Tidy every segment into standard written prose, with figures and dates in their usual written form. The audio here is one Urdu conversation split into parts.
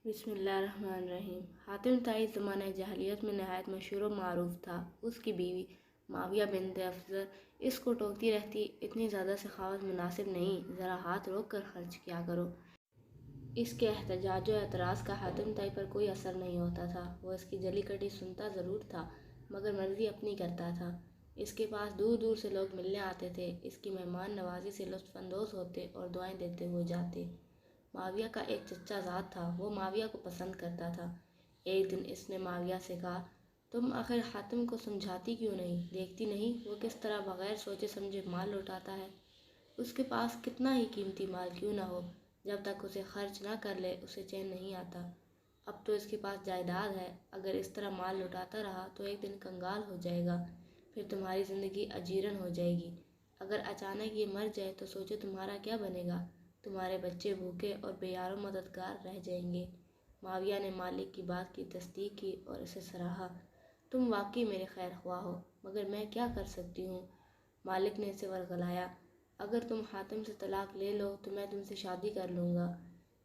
بسم اللہ الرحمن الرحیم۔ حاتم طائی زمانہ جاہلیت میں نہایت مشہور و معروف تھا۔ اس کی بیوی معاویہ بنت افضل اس کو ٹوکتی رہتی، اتنی زیادہ سخاوت مناسب نہیں، ذرا ہاتھ روک کر خرچ کیا کرو۔ اس کے احتجاج و اعتراض کا حاتم طائی پر کوئی اثر نہیں ہوتا تھا۔ وہ اس کی جلی کٹی سنتا ضرور تھا مگر مرضی اپنی کرتا تھا۔ اس کے پاس دور دور سے لوگ ملنے آتے تھے، اس کی مہمان نوازی سے لطف اندوز ہوتے اور دعائیں دیتے ہوئے جاتے۔ معاویہ کا ایک چچا زاد تھا، وہ معاویہ کو پسند کرتا تھا۔ ایک دن اس نے معاویہ سے کہا، تم آخر حاتم کو سمجھاتی کیوں نہیں؟ دیکھتی نہیں وہ کس طرح بغیر سوچے سمجھے مال لوٹاتا ہے؟ اس کے پاس کتنا ہی قیمتی مال کیوں نہ ہو، جب تک اسے خرچ نہ کر لے اسے چین نہیں آتا۔ اب تو اس کے پاس جائیداد ہے، اگر اس طرح مال لوٹاتا رہا تو ایک دن کنگال ہو جائے گا، پھر تمہاری زندگی اجیرن ہو جائے گی۔ اگر اچانک یہ مر جائے تو سوچو تمہارا کیا بنے گا؟ تمہارے بچے بھوکے اور بے یار و مددگار رہ جائیں گے۔ معاویہ نے مالک کی بات کی تصدیق کی اور اسے سراہا۔ تم واقعی میرے خیر خواہ ہو، مگر میں کیا کر سکتی ہوں؟ مالک نے اسے ورغلایا، اگر تم حاتم سے طلاق لے لو تو میں تم سے شادی کر لوں گا۔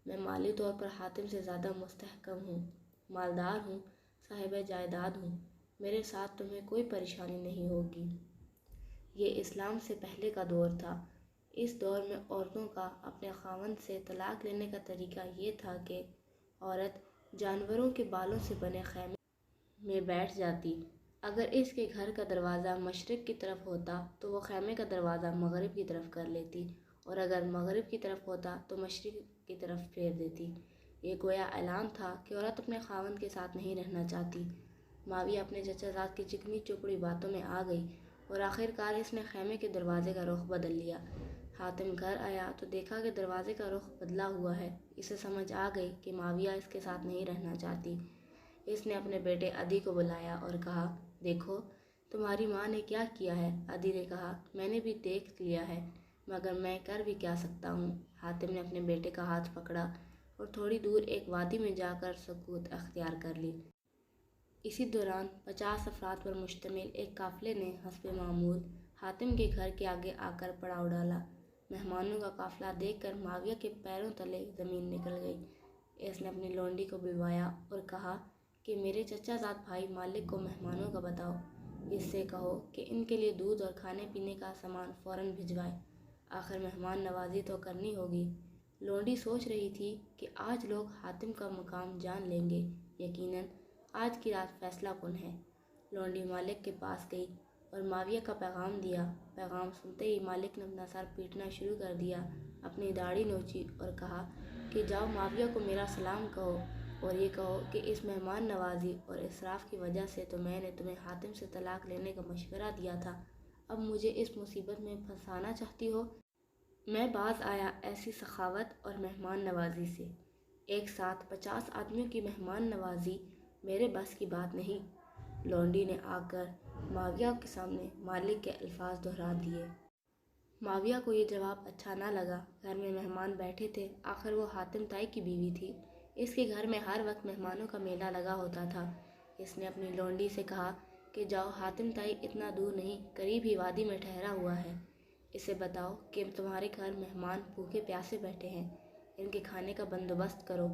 میں مالی طور پر حاتم سے زیادہ مستحکم ہوں، مالدار ہوں، صاحب جائیداد ہوں، میرے ساتھ تمہیں کوئی پریشانی نہیں ہوگی۔ یہ اسلام سے پہلے کا دور تھا۔ اس دور میں عورتوں کا اپنے خاوند سے طلاق لینے کا طریقہ یہ تھا کہ عورت جانوروں کے بالوں سے بنے خیمے میں بیٹھ جاتی۔ اگر اس کے گھر کا دروازہ مشرق کی طرف ہوتا تو وہ خیمے کا دروازہ مغرب کی طرف کر لیتی، اور اگر مغرب کی طرف ہوتا تو مشرق کی طرف پھیر دیتی۔ یہ گویا اعلان تھا کہ عورت اپنے خاوند کے ساتھ نہیں رہنا چاہتی۔ معاویہ اپنے چچا زاد کی چکنی چپڑی باتوں میں آ گئی اور آخر کار اس نے خیمے کے دروازے کا رخ بدل لیا۔ حاتم گھر آیا تو دیکھا کہ دروازے کا رخ بدلا ہوا ہے۔ اسے سمجھ آ گئی کہ معاویہ اس کے ساتھ نہیں رہنا چاہتی۔ اس نے اپنے بیٹے عدی کو بلایا اور کہا، دیکھو تمہاری ماں نے کیا کیا ہے۔ عدی نے کہا، میں نے بھی دیکھ لیا ہے، مگر میں کر بھی کیا سکتا ہوں۔ حاتم نے اپنے بیٹے کا ہاتھ پکڑا اور تھوڑی دور ایک وادی میں جا کر سکوت اختیار کر لی۔ اسی دوران 50 افراد پر مشتمل ایک قافلے نے حسب معمول حاتم کے گھر کے آگے آ کر پڑاؤ ڈالا۔ مہمانوں کا قافلہ دیکھ کر معاویہ کے پیروں تلے زمین نکل گئی۔ اس نے اپنی لونڈی کو بلوایا اور کہا کہ میرے چچا زاد بھائی مالک کو مہمانوں کا بتاؤ، اس سے کہو کہ ان کے لیے دودھ اور کھانے پینے کا سامان فوراً بھجوائے، آخر مہمان نوازی تو کرنی ہوگی۔ لونڈی سوچ رہی تھی کہ آج لوگ حاتم کا مقام جان لیں گے، یقیناً آج کی رات فیصلہ کن ہے۔ لونڈی مالک کے پاس گئی اور معاویہ کا پیغام دیا۔ پیغام سنتے ہی مالک نے اپنا سر پیٹنا شروع کر دیا، اپنی داڑھی نوچی اور کہا کہ جاؤ معاویہ کو میرا سلام کہو اور یہ کہو کہ اس مہمان نوازی اور اسراف کی وجہ سے تو میں نے تمہیں حاتم سے طلاق لینے کا مشورہ دیا تھا، اب مجھے اس مصیبت میں پھنسانا چاہتی ہو؟ میں باز آیا ایسی سخاوت اور مہمان نوازی سے۔ ایک ساتھ 50 آدمیوں کی مہمان نوازی میرے بس کی بات نہیں۔ لونڈی نے آ کر معاویہ کے سامنے مالک کے الفاظ دہرا دیے۔ معاویہ کو یہ جواب اچھا نہ لگا۔ گھر میں مہمان بیٹھے تھے، آخر وہ حاتم طائی کی بیوی تھی۔ اس کے گھر میں ہر وقت مہمانوں کا میلہ لگا ہوتا تھا۔ اس نے اپنی لونڈی سے کہا کہ جاؤ حاتم طائی اتنا دور نہیں، قریب ہی وادی میں ٹھہرا ہوا ہے، اسے بتاؤ کہ تمہارے گھر مہمان بھوکے پیاسے بیٹھے ہیں، ان کے کھانے کا بندوبست کرو۔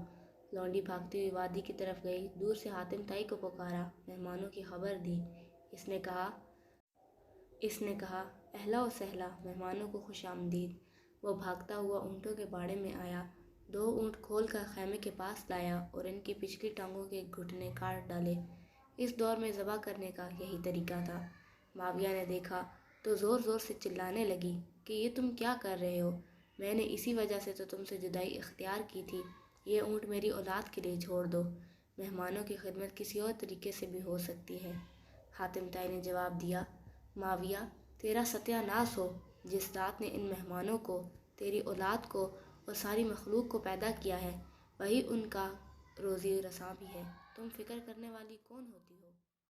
لونڈی بھاگتی ہوئی وادی کی طرف گئی، دور سے حاتم طائی کو پکارا، مہمانوں کی خبر دی۔ اس نے کہا اہلا و سہلا، مہمانوں کو خوش آمدید۔ وہ بھاگتا ہوا اونٹوں کے باڑے میں آیا، 2 اونٹ کھول کر خیمے کے پاس لایا اور ان کی پچھلی ٹانگوں کے گھٹنے کاٹ ڈالے۔ اس دور میں ذبح کرنے کا یہی طریقہ تھا۔ معاویہ نے دیکھا تو زور زور سے چلانے لگی کہ یہ تم کیا کر رہے ہو؟ میں نے اسی وجہ سے تو تم سے جدائی اختیار کی تھی، یہ اونٹ میری اولاد کے لیے چھوڑ دو، مہمانوں کی خدمت کسی اور طریقے سے بھی ہو سکتی ہے۔ حاتم طائی نے جواب دیا، معاویہ تیرا ستیہ ناس ہو، جس ذات نے ان مہمانوں کو، تیری اولاد کو اور ساری مخلوق کو پیدا کیا ہے، وہی ان کا روزی رساں بھی ہے، تم فکر کرنے والی کون ہوتی ہو؟